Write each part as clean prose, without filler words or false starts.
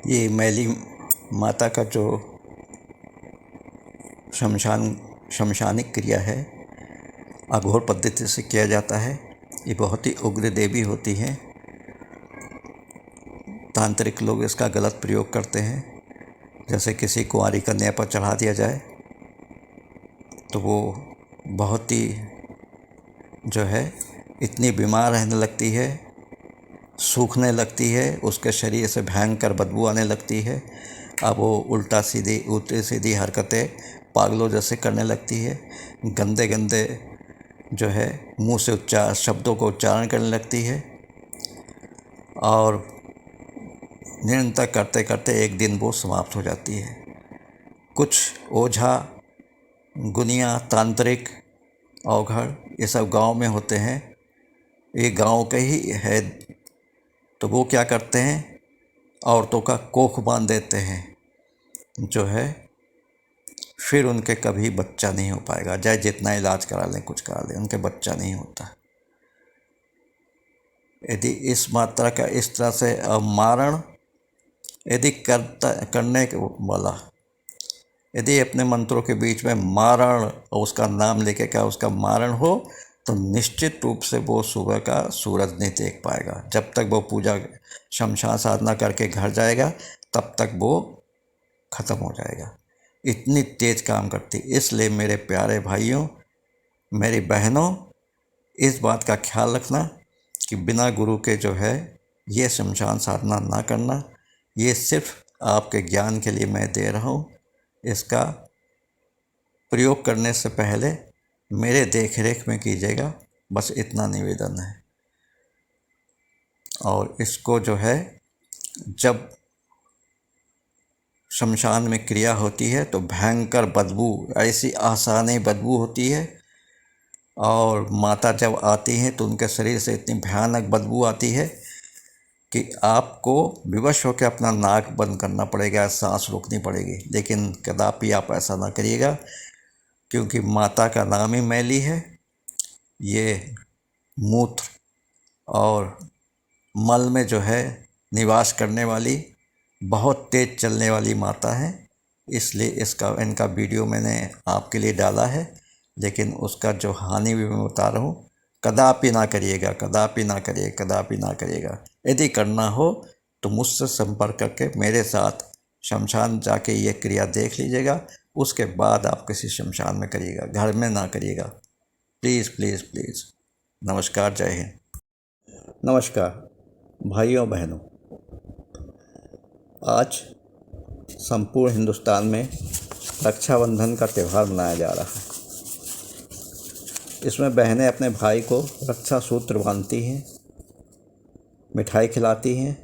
ये मैली माता का जो शमशानिक क्रिया है अघोर पद्धति से किया जाता है। ये बहुत ही उग्र देवी होती हैं। तांत्रिक लोग इसका गलत प्रयोग करते हैं। जैसे किसी कुंवारी कन्या पर चढ़ा दिया जाए तो वो बहुत ही जो है इतनी बीमार रहने लगती है, सूखने लगती है, उसके शरीर से भयंकर बदबू आने लगती है। अब वो उल्टी सीधी हरकतें पागलों जैसे करने लगती है। गंदे गंदे जो है मुंह से शब्दों को उच्चारण करने लगती है और निरंतर करते करते एक दिन वो समाप्त हो जाती है। कुछ ओझा, गुनिया, तांत्रिक, औघड़ ये सब गांव में होते हैं। ये गांव के ही है। तो वो क्या करते हैं, औरतों का कोख बांध देते हैं जो है, फिर उनके कभी बच्चा नहीं हो पाएगा। चाहे जितना इलाज करा लें, कुछ करा लें, उनके बच्चा नहीं होता। यदि इस मात्रा का इस तरह से अवमारण यदि करने वाला यदि अपने मंत्रों के बीच में मारण और उसका नाम लेके क्या उसका मारण हो तो निश्चित रूप से वो सुबह का सूरज नहीं देख पाएगा। जब तक वो पूजा शमशान साधना करके घर जाएगा तब तक वो ख़त्म हो जाएगा। इतनी तेज काम करती। इसलिए मेरे प्यारे भाइयों, मेरी बहनों, इस बात का ख्याल रखना कि बिना गुरु के जो है ये शमशान साधना ना करना। ये सिर्फ आपके ज्ञान के लिए मैं दे रहा हूँ। इसका प्रयोग करने से पहले मेरे देख रेख में कीजिएगा, बस इतना निवेदन है। और इसको जो है जब शमशान में क्रिया होती है तो भयंकर बदबू, ऐसी आसानी बदबू होती है। और माता जब आती हैं तो उनके शरीर से इतनी भयानक बदबू आती है कि आपको विवश होकर अपना नाक बंद करना पड़ेगा, सांस रोकनी पड़ेगी। लेकिन कदापि आप ऐसा ना करिएगा, क्योंकि माता का नाम ही मैली है। ये मूत्र और मल में जो है निवास करने वाली, बहुत तेज चलने वाली माता है। इसलिए इनका वीडियो मैंने आपके लिए डाला है, लेकिन उसका जो हानि भी मैं बता रहा हूँ। कदापि ना करिएगा, कदापि ना करिए, कदापि ना करिएगा। यदि करना हो तो मुझसे संपर्क करके मेरे साथ शमशान जाके ये क्रिया देख लीजिएगा। उसके बाद आप किसी शमशान में करिएगा, घर में ना करिएगा। Please please please. नमस्कार, जय हिंद। नमस्कार भाइयों बहनों, आज संपूर्ण हिंदुस्तान में रक्षाबंधन का त्यौहार मनाया जा रहा है। इसमें बहनें अपने भाई को रक्षा सूत्र बांधती हैं, मिठाई खिलाती हैं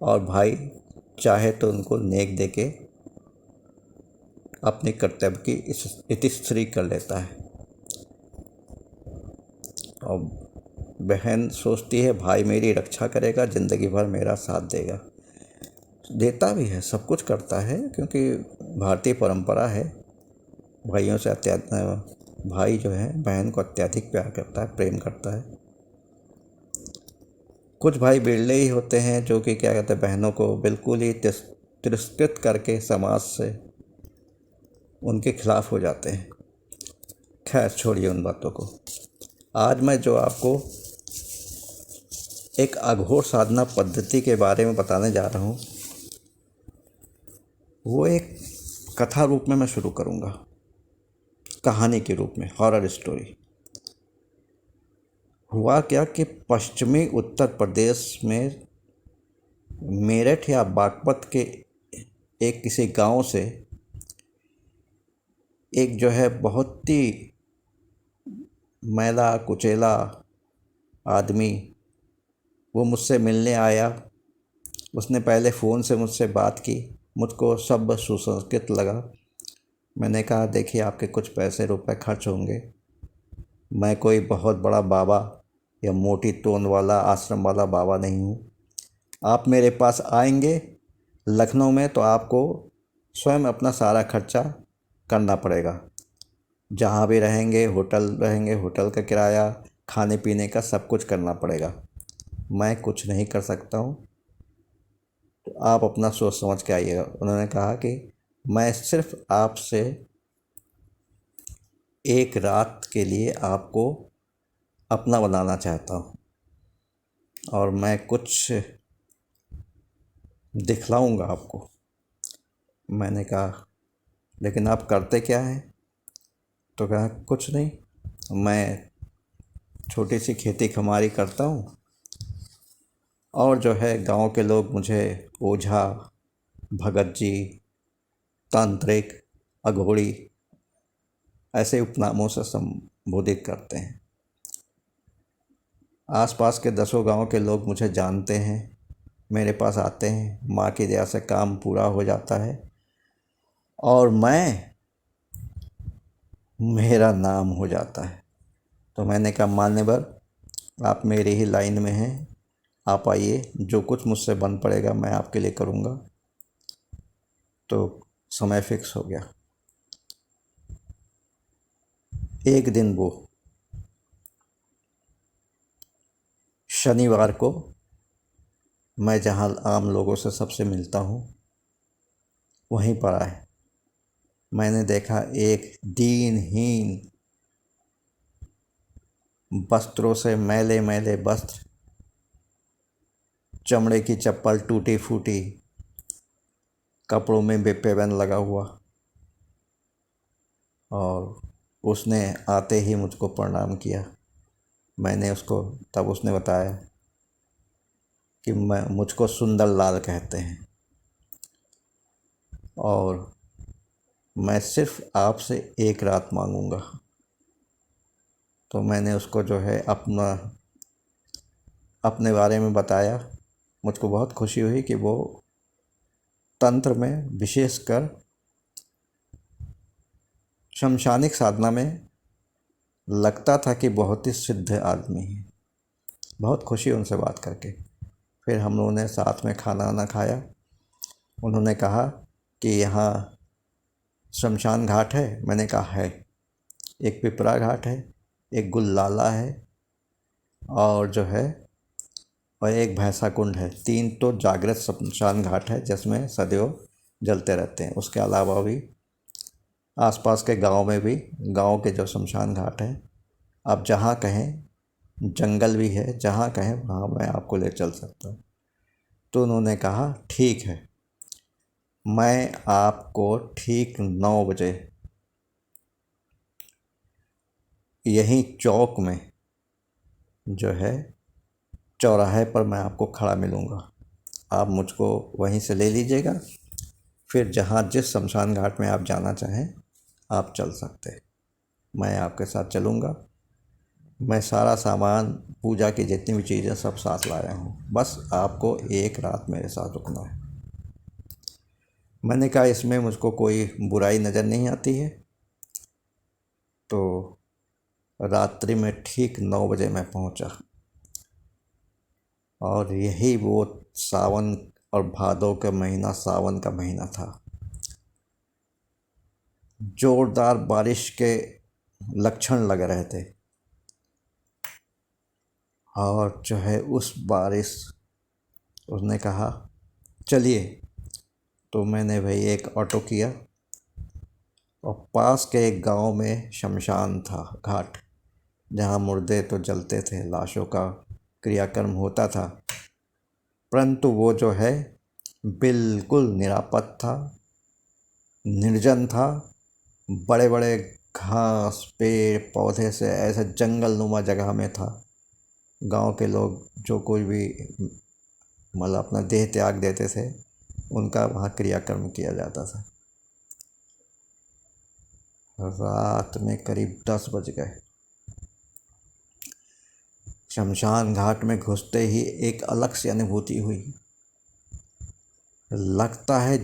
और भाई चाहे तो उनको नेक देके अपने कर्तव्य की इतिश्री कर लेता है। और बहन सोचती है भाई मेरी रक्षा करेगा, ज़िंदगी भर मेरा साथ देगा। देता भी है, सब कुछ करता है, क्योंकि भारतीय परंपरा है। भाइयों से भाई जो है बहन को अत्यधिक प्यार करता है, प्रेम करता है। कुछ भाई बिरले ही होते हैं जो कि क्या कहते हैं, बहनों को बिल्कुल ही तिरस्कृत करके समाज से उनके खिलाफ हो जाते हैं। खैर छोड़िए उन बातों को। आज मैं जो आपको एक अघोर साधना पद्धति के बारे में बताने जा रहा हूँ, वो एक कथा रूप में मैं शुरू करूँगा, कहानी के रूप में, हॉरर स्टोरी। हुआ क्या कि पश्चिमी उत्तर प्रदेश में मेरठ या बागपत के एक किसी गांव से एक जो है बहुत ही मैला कुचेला आदमी वो मुझसे मिलने आया। उसने पहले फ़ोन से मुझसे बात की, मुझको सब सुसंस्कृत लगा। मैंने कहा देखिए आपके कुछ पैसे रुपए खर्च होंगे, मैं कोई बहुत बड़ा बाबा या मोटी तोंद वाला आश्रम वाला बाबा नहीं हूँ। आप मेरे पास आएंगे लखनऊ में तो आपको स्वयं अपना सारा खर्चा करना पड़ेगा। जहाँ भी रहेंगे, होटल का किराया, खाने पीने का सब कुछ करना पड़ेगा। मैं कुछ नहीं कर सकता हूँ। तो आप अपना सोच समझ के आइएगा। उन्होंने कहा कि मैं सिर्फ आपसे एक रात के लिए आपको अपना बनाना चाहता हूँ और मैं कुछ दिखलाऊंगा आपको। मैंने कहा लेकिन आप करते क्या हैं? तो कहा कुछ नहीं, मैं छोटी सी खेती खमारी करता हूँ और जो है गांव के लोग मुझे ओझा, भगत जी, तांत्रिक, अघोड़ी ऐसे उपनामों से संबोधित करते हैं। आसपास के 10 गांव के लोग मुझे जानते हैं, मेरे पास आते हैं, माँ की दया से काम पूरा हो जाता है और मेरा नाम हो जाता है। तो मैंने कहा मान्यवर, आप मेरी ही लाइन में हैं, आप आइए, जो कुछ मुझसे बन पड़ेगा मैं आपके लिए करूँगा। तो समय फिक्स हो गया। एक दिन वो शनिवार को मैं जहाँ आम लोगों से सबसे मिलता हूँ वहीं पर आए। मैंने देखा एक दीनहीन, वस्त्रों से मैले मैले वस्त्र, चमड़े की चप्पल टूटी फूटी, कपड़ों में बेपेबन लगा हुआ, और उसने आते ही मुझको प्रणाम किया। मैंने उसको, तब उसने बताया कि मुझको सुंदर लाल कहते हैं और मैं सिर्फ आपसे एक रात मांगूंगा। तो मैंने उसको जो है अपने बारे में बताया। मुझको बहुत खुशी हुई कि वो तंत्र में, विशेषकर शमशानिक साधना में, लगता था कि बहुत ही सिद्ध आदमी है। बहुत खुशी उनसे बात करके। फिर हम लोगों ने साथ में खाना वाना खाया। उन्होंने कहा कि यहाँ शमशान घाट है? मैंने कहा है। एक पिपरा घाट है, एक गुललाला है और जो है और एक भैंसा कुंड है। 3 तो जागृत शमशान घाट है जिसमें सदैव जलते रहते हैं। उसके अलावा भी आसपास के गांव में भी, गांव के जो शमशान घाट है, आप जहाँ कहें, जंगल भी है, जहाँ कहें वहाँ मैं आपको ले चल सकता हूँ। तो उन्होंने कहा ठीक है, मैं आपको ठीक 9 बजे यहीं चौक में जो है चौराहे पर मैं आपको खड़ा मिलूँगा। आप मुझको वहीं से ले लीजिएगा, फिर जहाँ जिस शमशान घाट में आप जाना चाहें आप चल सकते हैं। मैं आपके साथ चलूँगा। मैं सारा सामान, पूजा की जितनी भी चीज़ें सब साथ लाया हूँ, बस आपको एक रात मेरे साथ रुकना है। मैंने कहा इसमें मुझको कोई बुराई नज़र नहीं आती है। तो रात्रि में ठीक 9 बजे मैं पहुंचा और यही वो सावन और भादों का महीना, सावन का महीना था। जोरदार बारिश के लक्षण लग रहे थे और जो है उस बारिश, उसने कहा चलिए। तो मैंने भाई एक ऑटो किया और पास के एक गांव में शमशान था घाट, जहां मुर्दे तो जलते थे, लाशों का क्रियाकर्म होता था, परंतु वो जो है बिल्कुल निरापद था, निर्जन था। बड़े बड़े घास, पेड़ पौधे से ऐसे जंगल नुमा जगह में था। गांव के लोग जो कोई भी मतलब अपना देह त्याग देते थे, उनका वहाँ क्रियाकर्म किया जाता था। रात में करीब 10 बज गए। शमशान घाट में घुसते ही एक अलग सी अनुभूति हुई। लगता है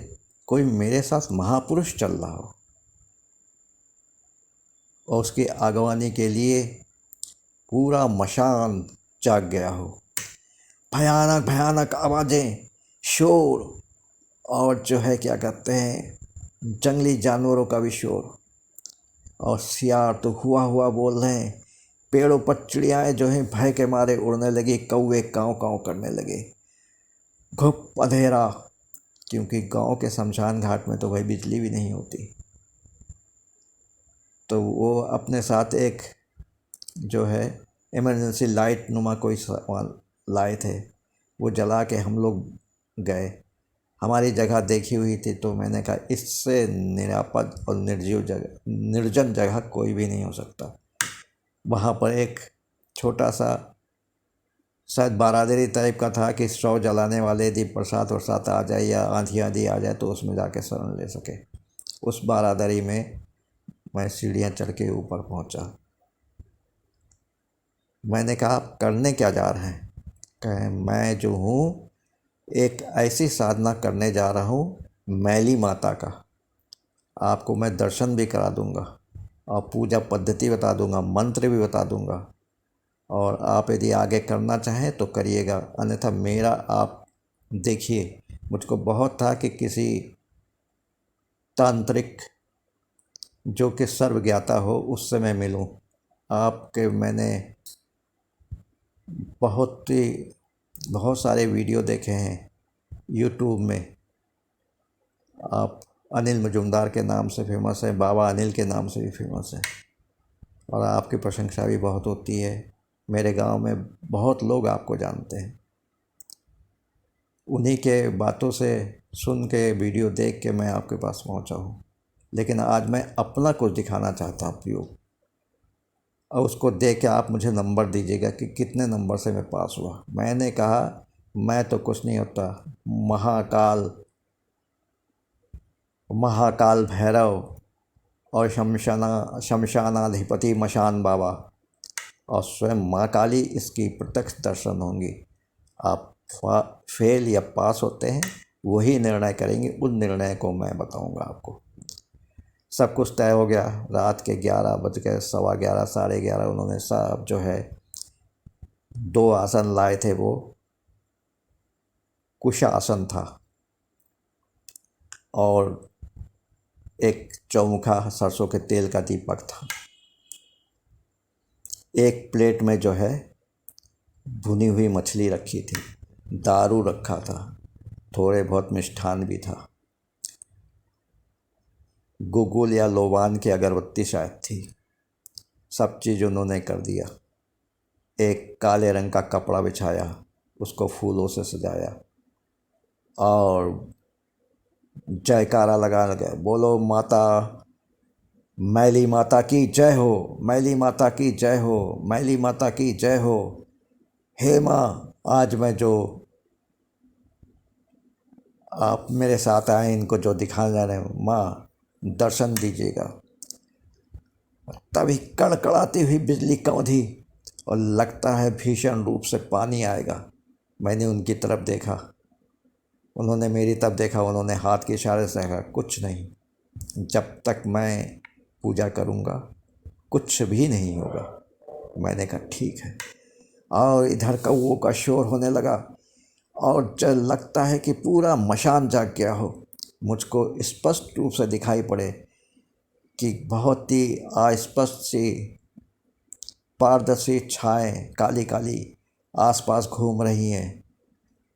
कोई मेरे साथ महापुरुष चल रहा हो और उसकी आगवानी के लिए पूरा मशान जाग गया हो। भयानक भयानक आवाज़ें, शोर, और जो है क्या कहते हैं, जंगली जानवरों का भी शोर। और सियार तो हुआ हुआ बोल रहे हैं। पेड़ों पर चिड़ियाएँ जो हैं भय के मारे उड़ने लगी, कौवे काँव काँव करने लगे। घुप अंधेरा, क्योंकि गांव के शमशान घाट में तो भाई बिजली भी नहीं होती। तो वो अपने साथ एक जो है इमरजेंसी लाइट नुमा कोई सामान लाए थे, वो जला के हम लोग गए। हमारी जगह देखी हुई थी तो मैंने कहा इससे निरापद और निर्जन जगह कोई भी नहीं हो सकता। वहाँ पर एक छोटा सा शायद बारादरी टाइप का था कि स्टोव जलाने वाले यदि बरसात वरसात आ जाए या आंधी आंधी आ जाए तो उसमें जाके शरण ले सके। उस बारादरी में मैं सीढ़ियाँ चढ़ के ऊपर पहुँचा। मैंने कहा आप करने क्या जा रहे हैं? कहे मैं जो हूँ एक ऐसी साधना करने जा रहा हूँ मैली माता का। आपको मैं दर्शन भी करा दूँगा और पूजा पद्धति बता दूँगा, मंत्र भी बता दूँगा, और आप यदि आगे करना चाहें तो करिएगा, अन्यथा मेरा आप देखिए। मुझको बहुत था कि किसी तांत्रिक जो कि सर्वज्ञाता हो उससे मैं मिलूं। आपके मैंने बहुत सारे वीडियो देखे हैं यूट्यूब में। आप अनिल मजुमदार के नाम से फेमस है, बाबा अनिल के नाम से भी फेमस है, और आपकी प्रशंसा भी बहुत होती है। मेरे गांव में बहुत लोग आपको जानते हैं। उन्हीं के बातों से सुन के वीडियो देख के मैं आपके पास पहुंचा हूं। लेकिन आज मैं अपना कुछ दिखाना चाहता हूँ प्रयोग, और उसको देख के आप मुझे नंबर दीजिएगा कि कितने नंबर से मैं पास हुआ। मैंने कहा मैं तो कुछ नहीं होता, महाकाल भैरव और शमशानाधिपति मशान बाबा और स्वयं माँ काली इसकी प्रत्यक्ष दर्शन होंगी। आप फेल या पास होते हैं वही निर्णय करेंगे, उन निर्णय को मैं बताऊंगा आपको। सब कुछ तय हो गया। रात के 11 बज गए, 11:15, 11:30। उन्होंने सब जो है 2 आसन लाए थे। वो कुश आसन था और एक चौमुखा सरसों के तेल का दीपक था। एक प्लेट में जो है भुनी हुई मछली रखी थी, दारू रखा था, थोड़े बहुत मिष्ठान भी था, गुगुल या लोबान की अगरबत्ती शायद थी। सब चीज़ उन्होंने कर दिया। एक काले रंग का कपड़ा बिछाया, उसको फूलों से सजाया और जयकारा लगा लगा, बोलो माता मैली माता की जय हो, मैली माता की जय हो, मैली माता की जय हो। हे माँ, आज मैं जो आप मेरे साथ आए इनको जो दिखाने जा रहे हैं, माँ दर्शन दीजिएगा। तभी कड़कड़ाती हुई बिजली कौंधी और लगता है भीषण रूप से पानी आएगा। मैंने उनकी तरफ देखा, उन्होंने मेरी तरफ देखा, उन्होंने हाथ के इशारे से कहा कुछ नहीं, जब तक मैं पूजा करूँगा कुछ भी नहीं होगा। मैंने कहा ठीक है। और इधर कौओं का शोर होने लगा और जब लगता है कि पूरा मशान जाग गया हो। मुझको स्पष्ट रूप से दिखाई पड़े कि बहुत ही अस्पष्ट सी पारदर्शी छाएं काली काली आसपास घूम रही हैं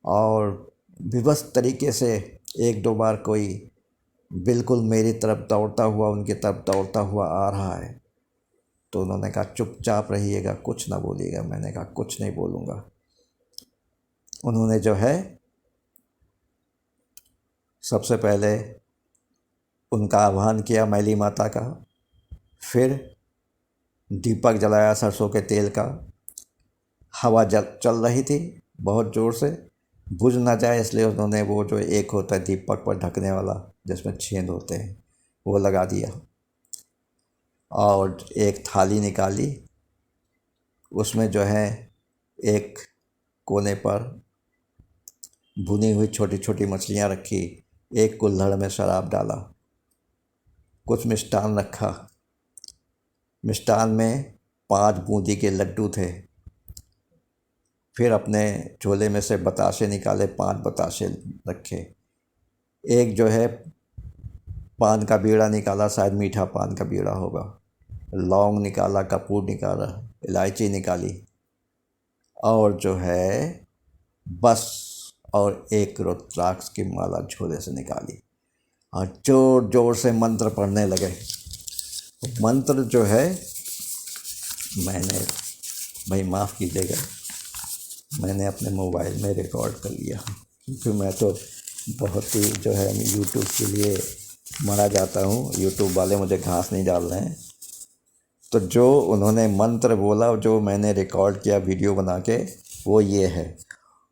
और विवश तरीके से 1-2 बार कोई बिल्कुल मेरी तरफ दौड़ता हुआ उनकी तरफ दौड़ता हुआ आ रहा है। तो उन्होंने कहा चुपचाप रहिएगा, कुछ ना बोलिएगा। मैंने कहा कुछ नहीं बोलूँगा। उन्होंने जो है सबसे पहले उनका आह्वान किया मैली माता का, फिर दीपक जलाया सरसों के तेल का। हवा चल रही थी बहुत ज़ोर से, बुझ ना जाए इसलिए उन्होंने वो जो एक होता है दीपक पर ढकने वाला जिसमें छेद होते हैं वो लगा दिया और एक थाली निकाली। उसमें जो है एक कोने पर भुनी हुई छोटी छोटी मछलियाँ रखी, एक कुल्हड़ में शराब डाला, कुछ मिष्ठान रखा। मिष्ठान में 5 बूंदी के लड्डू थे। फिर अपने झोले में से बताशे निकाले, 5 बताशे रखे। एक जो है पान का बीड़ा निकाला, शायद मीठा पान का बीड़ा होगा। लौंग निकाला, कपूर निकाला, इलायची निकाली और जो है बस और एक रुद्राक्ष की माला झोले से निकाली और जोर जोर से मंत्र पढ़ने लगे। मंत्र जो है मैंने, भाई माफ़ कीजिएगा, मैंने अपने मोबाइल में रिकॉर्ड कर लिया क्योंकि मैं तो बहुत ही जो है यूट्यूब के लिए मरा जाता हूँ। यूट्यूब वाले मुझे घास नहीं डाल रहे हैं। तो जो उन्होंने मंत्र बोला, जो मैंने रिकॉर्ड किया वीडियो बना के, वो ये है।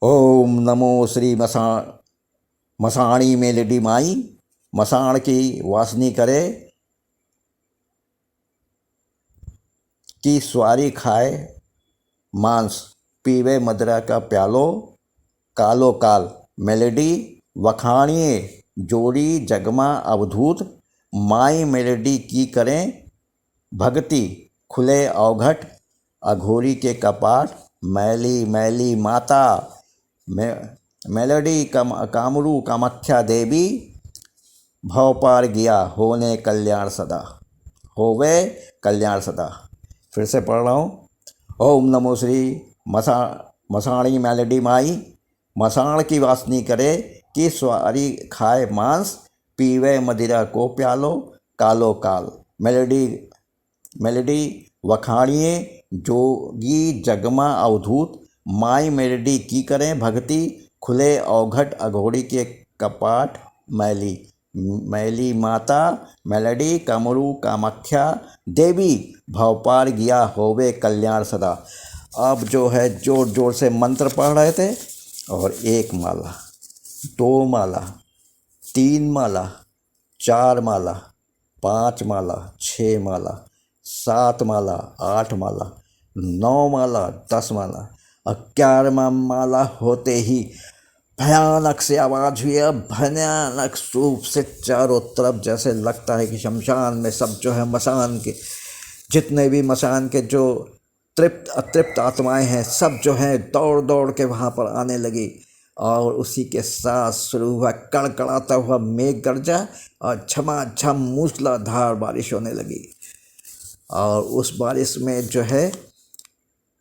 ओम नमो श्री मसाणी मेलेडी माई, मसाण की वासनी करे, की स्वारी खाए मांस, पीवे मदिरा का प्यालो, कालो काल मेलेडी वखाणिए, जोड़ी जगमा अवधूत, माई मेलेडी की करें भक्ति, खुले अवघट अघोरी के कपाट, मैली मैली माता मेलेडी कामरू कामाख्या देवी, भव पार गया होने कल्याण सदा, होवे कल्याण सदा। फिर से पढ़ रहा हूँ। ओम नमो श्री मसाणी मेलेडी माई, मसाण की वासनी करे, कि स्वारी खाए मांस, पीवे मदिरा को प्यालो, कालो काल मेलेडी वखाणिए, जोगी जगमा अवधूत, माई मेलेडी की करें भक्ति, खुले अवघट अघोड़ी के कपाट, मैली मैली माता मेलेडी कामरू कामाख्या देवी, भवपार गया होवे कल्याण सदा। अब जो है जोर जोर से मंत्र पढ़ रहे थे और एक माला, दो माला, तीन माला, चार माला, पाँच माला, 6 माला, 7 माला, 8 माला, 9 माला, 10 माला और 11वां माला होते ही भयानक से आवाज़ हुई है। भयानक रूप से चारों तरफ जैसे लगता है कि शमशान में सब जो है मसान के जितने भी मसान के जो तृप्त अतृप्त आत्माएं हैं सब जो हैं दौड़ दौड़ के वहाँ पर आने लगी। और उसी के साथ शुरू हुआ कड़कड़ाता हुआ मेघ गर्जा और झमाझम मूसलाधार बारिश होने लगी। और उस बारिश में जो है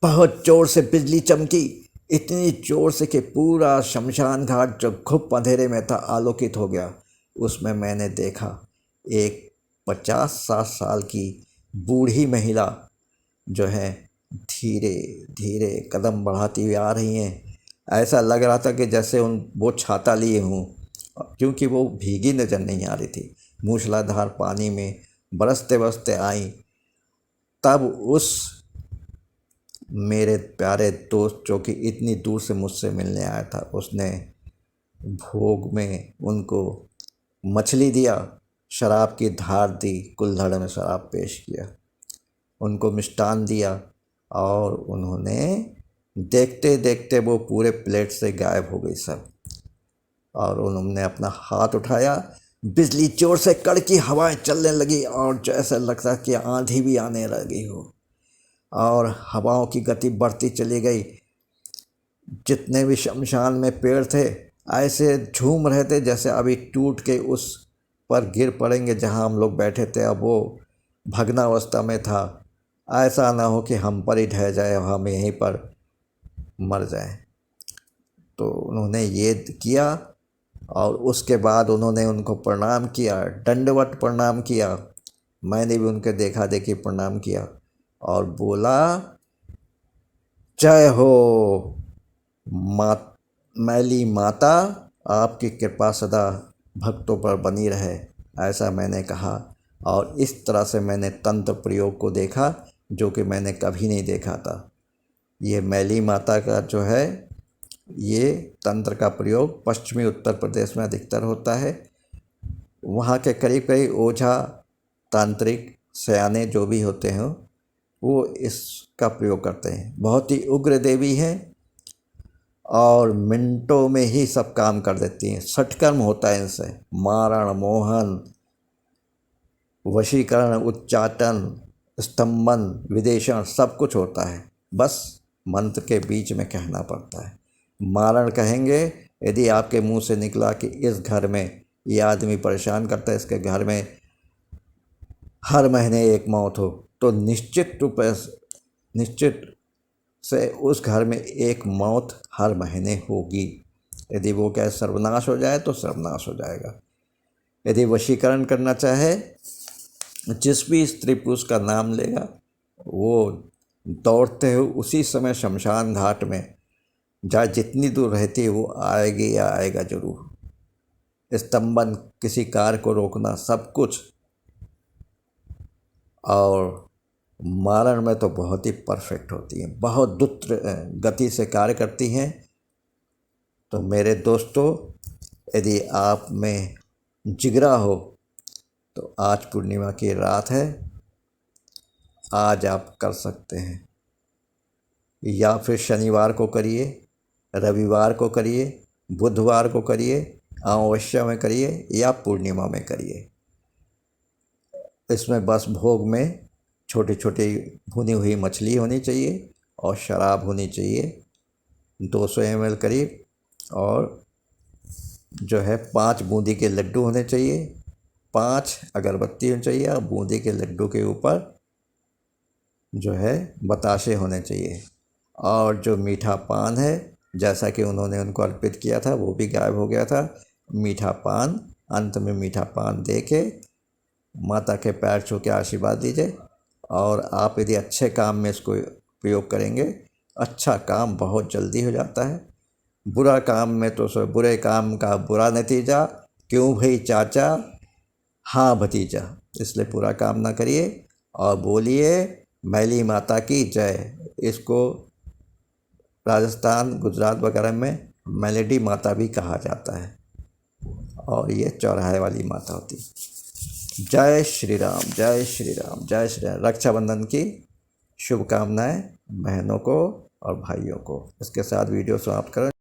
बहुत जोर से बिजली चमकी, इतनी जोर से कि पूरा शमशान घाट जो घुप अंधेरे में था आलोकित हो गया। उसमें मैंने देखा एक 50-60 साल की बूढ़ी महिला जो है धीरे धीरे कदम बढ़ाती हुई आ रही हैं। ऐसा लग रहा था कि जैसे वो छाता लिए हों, क्योंकि वो भीगी नज़र नहीं आ रही थी। मूसलाधार पानी में बरसते बरसते आई। तब उस मेरे प्यारे दोस्त जो कि इतनी दूर से मुझसे मिलने आया था, उसने भोग में उनको मछली दिया, शराब की धार दी, कुल्हड़ में शराब पेश किया, उनको मिष्टान दिया और उन्होंने देखते देखते वो पूरे प्लेट से गायब हो गई सब। और उन्होंने अपना हाथ उठाया, बिजली जोर से कड़की हवाएं चलने लगी और जैसा लगता कि आंधी भी आने लगी हो। और हवाओं की गति बढ़ती चली गई। जितने भी शमशान में पेड़ थे ऐसे झूम रहे थे जैसे अभी टूट के उस पर गिर पड़ेंगे जहां हम लोग बैठे थे। अब वो भग्नावस्था में था। ऐसा ना हो कि हम पर ही ढह जाए, हम यहीं पर मर जाए। तो उन्होंने ये किया और उसके बाद उन्होंने उनको प्रणाम किया, दंडवत प्रणाम किया। मैंने भी उनके देखा देखी प्रणाम किया और बोला, जय हो मैली माता, आपकी कृपा सदा भक्तों पर बनी रहे। ऐसा मैंने कहा और इस तरह से मैंने तंत्र प्रयोग को देखा जो कि मैंने कभी नहीं देखा था। ये मैली माता का जो है ये तंत्र का प्रयोग पश्चिमी उत्तर प्रदेश में अधिकतर होता है। वहाँ के करीब करीब ओझा तांत्रिक सयाने जो भी होते हैं वो इसका प्रयोग करते हैं। बहुत ही उग्र देवी है और मिनटों में ही सब काम कर देती हैं। षटकर्म होता है इनसे, मारण, मोहन, वशीकरण, उच्चाटन, स्तंभन, विदेशन सब कुछ होता है। बस मंत्र के बीच में कहना पड़ता है। मारण कहेंगे यदि आपके मुंह से निकला कि इस घर में ये आदमी परेशान करता है, इसके घर में हर महीने एक मौत हो, तो निश्चित से उस घर में एक मौत हर महीने होगी। यदि वो क्या सर्वनाश हो जाए तो सर्वनाश हो जाएगा। यदि वशीकरण करना चाहे, जिस भी स्त्री पुरुष का नाम लेगा वो दौड़ते हुए उसी समय शमशान घाट में, जहाँ जितनी दूर रहती है, वो आएगी या आएगा जरूर। स्तंभन, किसी कार को रोकना, सब कुछ। और मारण में तो बहुत ही परफेक्ट होती हैं, बहुत द्रुत गति से कार्य करती हैं। तो मेरे दोस्तों, यदि आप में जिगरा हो तो आज पूर्णिमा की रात है, आज आप कर सकते हैं। या फिर शनिवार को करिए, रविवार को करिए, बुधवार को करिए, अमावस्या में करिए या पूर्णिमा में करिए। इसमें बस भोग में छोटी छोटी भुनी हुई मछली होनी चाहिए और शराब होनी चाहिए 200 ml करीब, और जो है 5 बूंदी के लड्डू होने चाहिए, 5 अगरबत्ती होनी चाहिए और बूंदी के लड्डू के ऊपर जो है बताशे होने चाहिए। और जो मीठा पान है, जैसा कि उन्होंने उनको अर्पित किया था, वो भी गायब हो गया था। मीठा पान, अंत में मीठा पान दे के माता के पैर छू के आशीर्वाद दीजिए। और आप यदि अच्छे काम में इसको उपयोग करेंगे, अच्छा काम बहुत जल्दी हो जाता है। बुरा काम में तो सो बुरे काम का बुरा नतीजा, क्यों भाई चाचा, हाँ भतीजा। इसलिए बुरा काम ना करिए और बोलिए मैली माता की जय। इसको राजस्थान, गुजरात वगैरह में मेलेडी माता भी कहा जाता है, और ये चौराहे वाली माता होती है। जय श्री राम, जय श्री राम, जय श्री राम। रक्षाबंधन की शुभकामनाएं बहनों को और भाइयों को। इसके साथ वीडियो समाप्त करें।